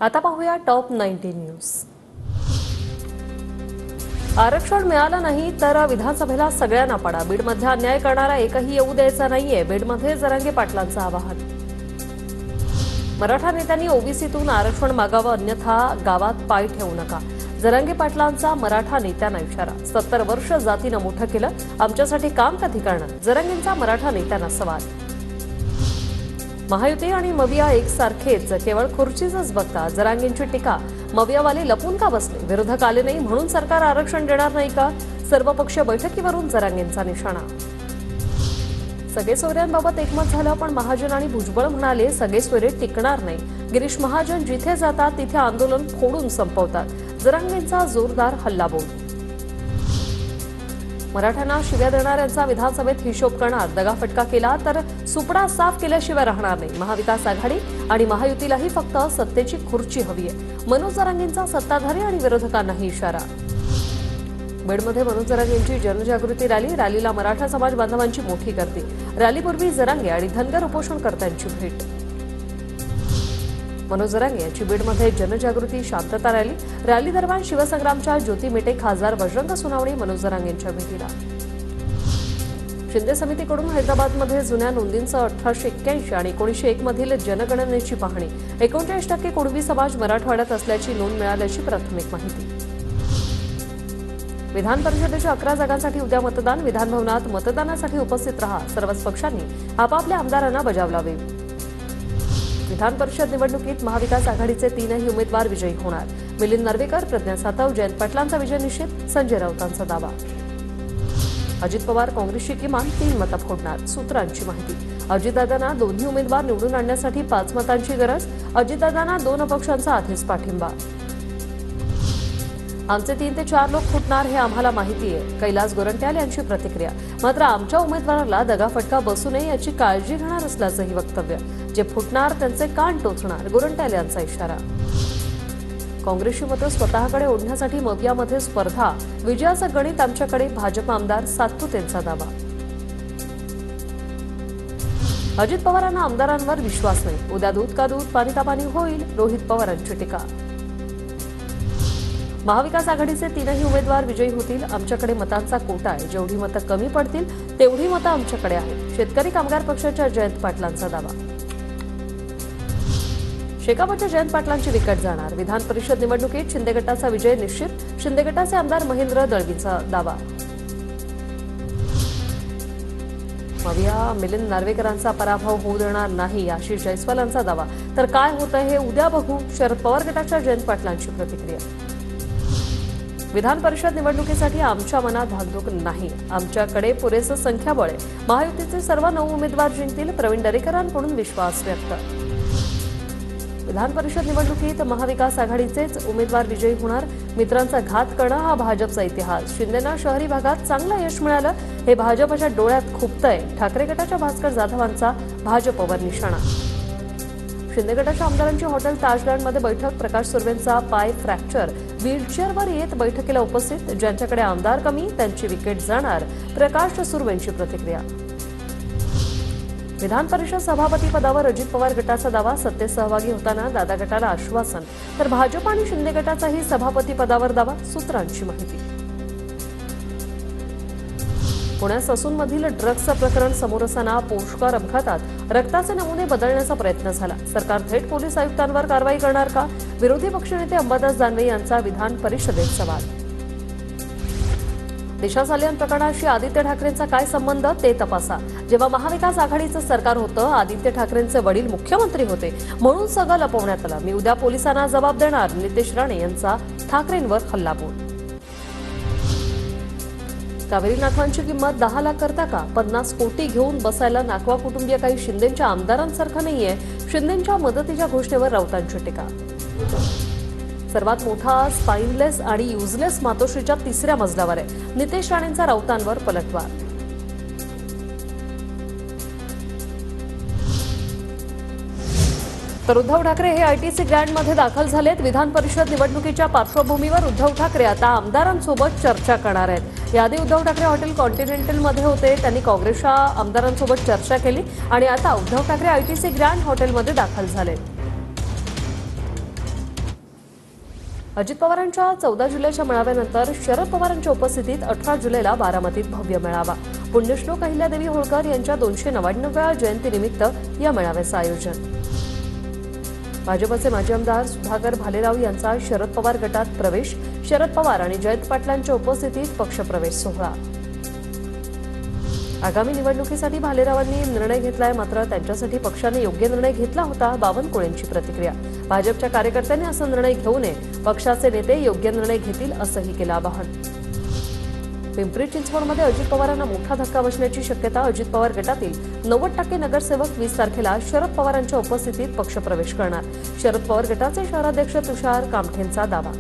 आता पाहूया top 19 news. आरक्षण मिळालं नाही तर विधानसभेला सगळ्यांना पडा। बीडमध्ये अन्याय करणारा एकही येऊ द्यायचा नाहीये। बीडमध्ये जरांगे पाटलांचं आवाहन। मराठा नेत्यांनी ओबीसीतून आरक्षण मागावं, अन्यथा गावात पाय ठेवू नका। जरांगे पाटलांचा मराठा नेत्यांना इशारा। 70 वर्ष जातीनं मोठं केलं, आमच्यासाठी काम कधी करणार? जरांगेंचा मराठा नेत्यांना सवाल। महायुती आणि मविया एकसारखेच, केवळ खुर्चीच बघता। जरांगेंची टीका। मवियावाले लपून का बसले? विरोधक आले नाही म्हणून सरकार आरक्षण देणार नाही का? सर्वपक्षीय बैठकीवरून जरांगेंचा निशाणा। सगळे सोयऱ्यांबाबत एकमत झालं, पण महाजन आणि भुजबळ म्हणाले सगळे सोयरे टिकणार नाही। गिरीश महाजन जिथे जातात तिथे आंदोलन फोडून संपवतात। जरांगेंचा जोरदार हल्लाबोल। मराठ्यांना शिव्या देणाऱ्यांचा विधानसभेत हिशोब करणार। दगाफटका केला तर सुपडा साफ केल्याशिवाय राहणार नाही। महाविकास आघाडी आणि महायुतीलाही फक्त सत्तेची खुर्ची हवी आहे। मनोज जरांगेंचा सत्ताधारी आणि विरोधकांनाही इशारा। बीडमध्ये मनोज जरांगेंची जनजागृती रॅलीला मराठा समाज बांधवांची मोठी गर्दी। रॅलीपूर्वी जरांगे आणि धनगर उपोषणकर्त्यांची भेट। मनोज जरांगे यांची बीडमध्ये जनजागृती शांतता रॅली दरम्यान शिवसंग्रामच्या ज्योती मेटे, खासदार बजरंग सोनवणे मनोज जरांगेंच्या भेटीला। शिंदे समितीकडून हैदराबादमध्ये जुन्या नोंदींचं 1881 आणि 1901 मधील जनगणनेची पाहणी। 39% कुणबी समाज मराठवाड्यात असल्याची नोंद मिळाल्याची प्राथमिक माहिती। विधान परिषदेच्या 11 जागांसाठी उद्या मतदान। विधानभवनात मतदानासाठी उपस्थित रहा। सर्वच पक्षांनी आपापल्या आमदारांना बजावलावे। विधान परिषद निवडणुकीत महाविकास आघाडीचे 3ही उमेदवार विजयी होणार। मिलिंद नार्वेकर, प्रज्ञा सातव, जयंत पाटलांचा विजय निश्चित। संजय राऊतांचा दावा। अजित पवार काँग्रेसची किमान 3 मतं फोडणार। सूत्रांची माहिती। अजितदादांना दोन्ही उमेदवार निवडून आणण्यासाठी 5 मतांची गरज। अजितदादांना 2 अपक्षांचा आधीच पाठिंबा। आमचे 3 ते 4 लोक फुटणार हे आम्हाला माहिती आहे, कैलास गोरंट्याल यांची प्रतिक्रिया। मात्र आमच्या उमेदवाराला दगाफटका बसू नये याची काळजी घेणार असल्याचंही वक्तव्य। जे फुटणार त्यांचे कान टोचणार, गोरंट्याल यांचा इशारा। काँग्रेसची मतं स्वतःकडे ओढण्यासाठी मवियामध्ये स्पर्धा। विजयाचं गणित आमच्याकडे। भाजप आमदार सातपुतेंचा दावा। अजित पवारांना आमदारांवर विश्वास नाही। उद्या दूध का दूध पाणी का पाणी होईल, रोहित पवारांची टीका। महाविकास आघाडीचे 3ही उमेदवार विजयी होतील। आमच्याकडे मतांचा कोटा आहे। जेवढी मतं कमी पडतील तेवढी मतं आमच्याकडे आहेत। शेतकरी कामगार पक्षाच्या जयंत पाटलांचा दावा। शेकापच्या जयंत पाटलांची विकेट जाणार। विधान परिषद निवडणुकीत शिंदे गटाचा विजय निश्चित। शिंदे गटाचे आमदार महेंद्र दळवींचा दावा। मविया मिलिंद नार्वेकरांचा पराभव होऊ देणार नाही, आशिष जयस्वालांचा दावा। तर काय होतंय हे उद्या बघू, शरद पवार गटाच्या जयंत पाटलांची प्रतिक्रिया। विधान परिषद निवडणुकीसाठी आमच्या मनात धाकधूक नाही। आमच्याकडे पुरेसं संख्याबळ आहे। महायुतीचे सर्व 9 उमेदवार जिंकतील। प्रवीण दरेकरांकडून विश्वास व्यक्त। विधान परिषद निवडणुकीत महाविकास आघाडीचेच उमेदवार विजयी होणार। मित्रांचा घात करणं हा भाजपचा इतिहास। शिंदेंना शहरी भागात चांगलं यश मिळालं, हे भाजपच्या डोळ्यात खुपतंय। ठाकरे गटाच्या भास्कर जाधवांचा भाजपवर निशाणा। शिंदे गटाच्या आमदारांची हॉटेल ताजलँडमध्ये बैठक। प्रकाश सुर्वेंचा पाय फ्रॅक्चर, व्हीलचेअरवर येत बैठकीला उपस्थित। ज्यांच्याकडे आमदार कमी त्यांची विकेट जाणार, प्रकाश सुर्वेंची प्रतिक्रिया। विधान परिषद सभापती पदावर अजित पवार गटाचा दावा। सत्तेत सहभागी होताना दादा गटाला आश्वासन, तर भाजप आणि शिंदे गटाचाही सभापती पदावर दावा। सूत्रांची माहिती। पुण्यात ससूनमधील ड्रग्जचं प्रकरण समोर असताना पोषकार अपघातात रक्ताचे नमुने बदलण्याचा प्रयत्न झाला। सरकार थेट पोलीस आयुक्तांवर कारवाई करणार का? विरोधी पक्षनेते अंबादास दानवे यांचा विधान परिषदेत सवाल। दिशा सालियन प्रकरणाशी आदित्य ठाकरेंचा काय संबंध ते तपासा। जेव्हा महाविकास आघाडीचं सरकार होतं, आदित्य ठाकरेंचे वडील मुख्यमंत्री होते म्हणून सगळं लपवण्यात आलं। मी उद्या पोलिसांना जबाब देणार, नितेश राणे यांचा ठाकरेंवर हल्लाबोल। कावेरी नातवांची किंमत 10 लाख करता का? 50 कोटी घेऊन बसायला नाकवा कुटुंबीय काही शिंदेंच्या आमदारांसारखं नाहीये। शिंदेंच्या मदतीच्या घोषणेवर राऊतांची टीका। सर्वात मोठा स्पाइनलेस आणि युजलेस मातोश्रीच्या 3ऱ्या मजल्यावर आहे। नितेश राणेंचा राऊतांवर पलटवार। तर उद्धव ठाकरे हे आयटीसी ग्रँडमध्ये दाखल झालेत। विधान परिषद निवडणुकीच्या पार्श्वभूमीवर उद्धव ठाकरे आता आमदारांसोबत चर्चा करणार आहेत। याआधी उद्धव ठाकरे हॉटेल कॉन्टिनेंटलमध्ये होते। त्यांनी काँग्रेसच्या आमदारांसोबत चर्चा केली आणि आता उद्धव ठाकरे आयटीसी ग्रँड हॉटेलमध्ये दाखल झाले। अजित पवारांच्या 14 जुलैच्या मेळाव्यानंतर शरद पवारांच्या उपस्थितीत 18 जुलैला बारामतीत भव्य मेळावा. पुण्यश्लोक अहिल्यादेवी होळकर यांच्या 299व्या जयंतीनिमित्त या मेळाव्याचं आयोजन. भाजपचे माजी आमदार सुधाकर भालेराव यांचा शरद पवार गटात प्रवेश. शरद पवार आणि जयंत पाटलांच्या उपस्थितीत पक्षप्रवेश सोहळा. आगामी निवडणुकीसाठी भालेरावांनी निर्णय घेतलाय, मात्र त्यांच्यासाठी पक्षाने योग्य निर्णय घेतला होता. बावनकुळेंची प्रतिक्रिया. भाजपच्या कार्यकर्त्यांनी असा निर्णय घेऊ नये, पक्षाचे नेते योग्य निर्णय घेतील असंही केलं आवाहन. पिंपरी चिंचवडमध्ये अजित पवारांना मोठा धक्का बसण्याची शक्यता. अजित पवार गटातील 90% नगरसेवक 20 तारखेला शरद पवारांच्या उपस्थितीत पक्षप्रवेश करणार. शरद पवार गटाचे शहराध्यक्ष तुषार कामठेंचा दावा.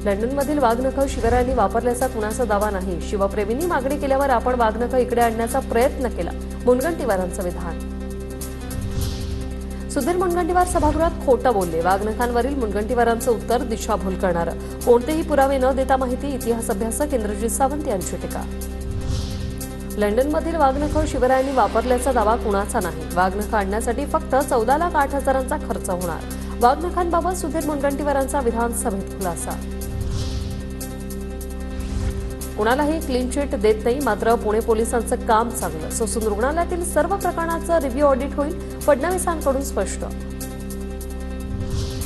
लंडनमधील वाघनखं शिवरायांनी वापरल्याचा कुणाचा दावा नाही. शिवप्रेमींनी मागणी केल्यावर आपण वाघनखं इकडे आणण्याचा प्रयत्न केला. मुनगंटीवारांचं विधान. सुधीर मुनगंटीवार सभागृहात खोटं बोलले. वाघनखांवरील मुनगंटीवारांचं उत्तर दिशाभूल करणारं. कोणतेही पुरावे न देता माहिती. इतिहास अभ्यासक इंद्रजित सावंत यांची टीका. लंडनमधील वाघनखं शिवरायांनी वापरल्याचा दावा कुणाचा नाही. वाघनखं आणण्यासाठी फक्त 14,08,000चा खर्च होणार. वाघनखांबाबत सुधीर मुनगंटीवारांचा विधानसभेत खुलासा. कुणालाही क्लीन चिट देत नाही, मात्र पुणे पोलिसांचं काम चांगलं. ससून रुग्णालयातील सर्व प्रकरणाचं रिव्ह्यू ऑडिट होईल. फडणवीसांकडून स्पष्ट.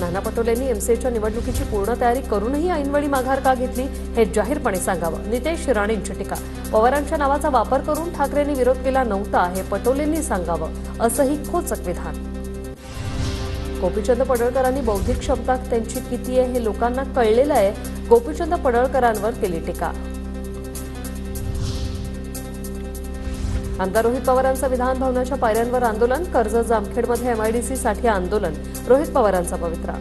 नाना पटोलेंनी एमसीएच्या निवडणुकीची पूर्ण तयारी करूनही ऐनवेळी माघार का घेतली, हे जाहीरपणे सांगावं. नितेश राणेंची टीका. पवारांच्या नावाचा वापर करून ठाकरेंनी विरोध केला नव्हता, हे पटोलेंनी सांगावं, असंही खोचक विधान. गोपीचंद पडळकरांनी बौद्धिक क्षमता त्यांची किती आहे हे लोकांना कळलेलं आहे. गोपीचंद पडळकरांवर केली टीका. आमदार रोहित पवारांचं विधान भवनाच्या पायऱ्यांवर आंदोलन. कर्जत जामखेडमध्ये एमआयडीसीसाठी आंदोलन. रोहित पवारांचा पवित्रा.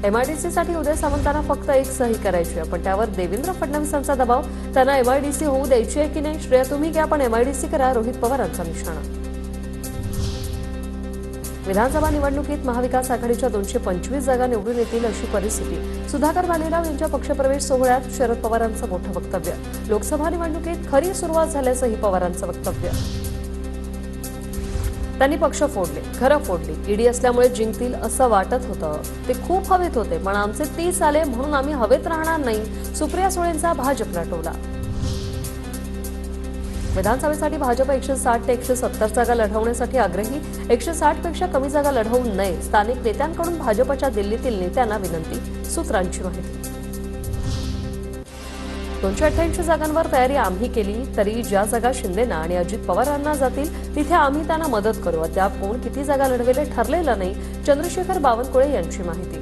एमआयडीसीसाठी उदय सामंतांना फक्त एक सही करायची आहे, पण त्यावर देवेंद्र फडणवीसांचा दबाव. त्यांना एमआयडीसी होऊ द्यायची आहे की नाही, श्रेय तुम्ही घ्या, पण एमआयडीसी करा. रोहित पवारांचा निशाणा. विधानसभा निवडणुकीत महाविकास आघाडीच्या 225 जागा निवडून येतील अशी परिस्थिती. सुधाकर भालेराव यांच्या पक्षप्रवेश सोहळ्यात शरद पवारांचं मोठं वक्तव्य. लोकसभा निवडणुकीत खरी सुरुवात झाल्याचंही पवारांचं वक्तव्य. त्यांनी पक्ष फोडले, घरं फोडली. ईडी असल्यामुळे जिंकतील असं वाटत होतं. ते खूप हवेत होते, पण आमचे 30 आले म्हणून आम्ही हवेत राहणार नाही. सुप्रिया सुळेंचा भाजपला टोला. विधानसभेसाठी भाजप 160 ते 170 जागा लढवण्यासाठी आग्रही. 160 पेक्षा कमी जागा लढवू नये. स्थानिक नेत्यांकडून भाजपच्या दिल्लीतील नेत्यांना विनंती. सूत्रांची माहिती. 288 जागांवर तयारी आम्ही केली, तरी ज्या जागा शिंदेना आणि अजित पवारांना जातील तिथे आम्ही त्यांना मदत करू. अद्याप कोण किती जागा लढवेल ठरलेलं नाही. चंद्रशेखर बावनकुळे यांची माहिती.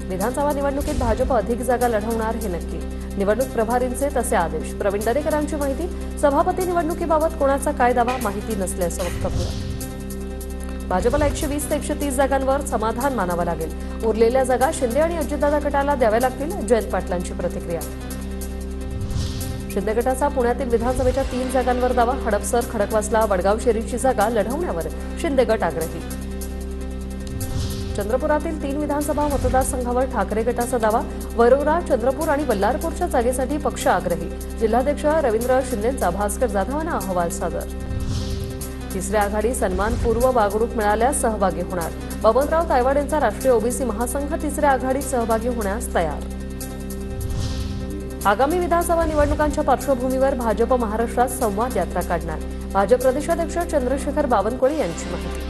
विधानसभा निवडणुकीत भाजप अधिक जागा लढवणार हे नक्की. निवडणूक प्रभारींचे तसे आदेश. प्रवीण दरेकरांची माहिती. सभापती निवडणुकीबाबत कोणाचा काय दावा, माहिती नसल्याचं वक्तव्य. भाजपला 120 ते 130 जागांवर समाधान मानावं लागेल. उरलेल्या जागा शिंदे आणि अजितदादा गटाला द्याव्या लागतील. जयंत पाटलांची प्रतिक्रिया. शिंदे गटाचा पुण्यातील विधानसभेच्या 3 जागांवर दावा. हडपसर, खडकवासला, वडगाव शेरीची जागा लढवण्यावर शिंदे गट आग्रही. चंद्रपुरातील 3 विधानसभा मतदारसंघावर ठाकरे गटाचा दावा. वरोरा, चंद्रपूर आणि बल्लारपूरच्या जागेसाठी पक्ष आग्रही. जिल्हाध्यक्ष रवींद्र शिंदेंचा भास्कर जाधवांना अहवाल सादर. तिसऱ्या आघाडी सन्मानपूर्व वागणूक मिळाल्यास सहभागी होणार. बबनराव तायवाडेंचा राष्ट्रीय ओबीसी महासंघ तिसऱ्या आघाडीत सहभागी होण्यास तयार. आगामी विधानसभा निवडणुकांच्या पार्श्वभूमीवर भाजप महाराष्ट्रात संवाद यात्रा काढणार. भाजप प्रदेशाध्यक्ष चंद्रशेखर बावनकुळे यांची माहिती.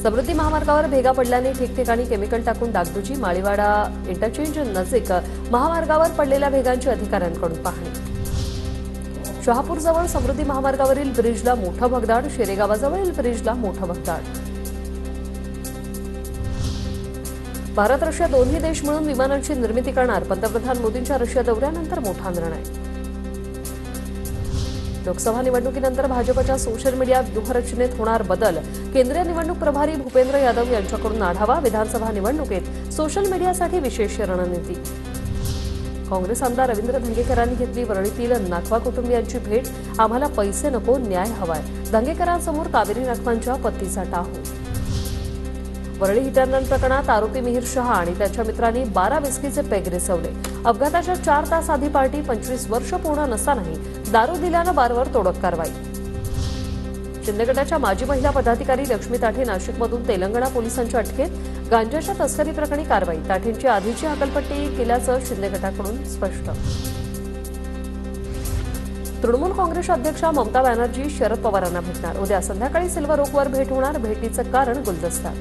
समृद्धी महामार्गावर भेगा पडल्याने ठिकठिकाणी केमिकल टाकून डागडुजी. माळीवाडा इंटरचेंज नजीक महामार्गावर पडलेल्या भेगांची अधिकाऱ्यांकडून पाहणी. शहापूरजवळ समृद्धी महामार्गावरील ब्रिजला मोठं भगदाड. शेरेगावाजवळील ब्रिजला मोठं भगदाड. भारत रशिया दोन्ही देश मिळून विमानांची निर्मिती करणार. पंतप्रधान मोदींच्या रशिया दौऱ्यानंतर मोठा निर्णय. लोकसभा निवडणुकीनंतर भाजपच्या सोशल मीडिया व्यूहरचनेत होणार बदल. केंद्रीय निवडणूक प्रभारी भूपेंद्र यादव यांच्याकडून आढावा. विधानसभा निवडणुकीत सोशल मीडियासाठी विशेष रणनीती. काँग्रेस आमदार रवींद्र धंगेकरांनी घेतली वरळीतील नाखवा कुटुंबियांची भेट. आम्हाला पैसे नको, न्याय हवाय. धंगेकरांसमोर कावेरी नाखवांच्या पत्नीचा टाहू. वरळी हिटरनल प्रकरणात आरोपी मिहीर शहा आणि त्याच्या मित्रांनी 12 विस्कीचे पेग रिसवले. अपघाताच्या 4 तास आधी पार्टी 25 वर्ष पूर्ण नसतानाही दारू दिल्यानं बारवर तोडक कारवाई. शिंदे गटाच्या माजी महिला पदाधिकारी लक्ष्मी ताठे नाशिकमधून तेलंगणा पोलिसांच्या अटकेत. गांजाच्या तस्करी प्रकरणी कारवाई. ताठेंची आधीची हकालपट्टी केल्याचं शिंदे गटाकडून स्पष्ट. तृणमूल काँग्रेस अध्यक्षा ममता बॅनर्जी शरद पवारांना भेटणार. उद्या संध्याकाळी सिल्वर ओकवर भेट होणार. भेटीचं कारण गुलदस्ता.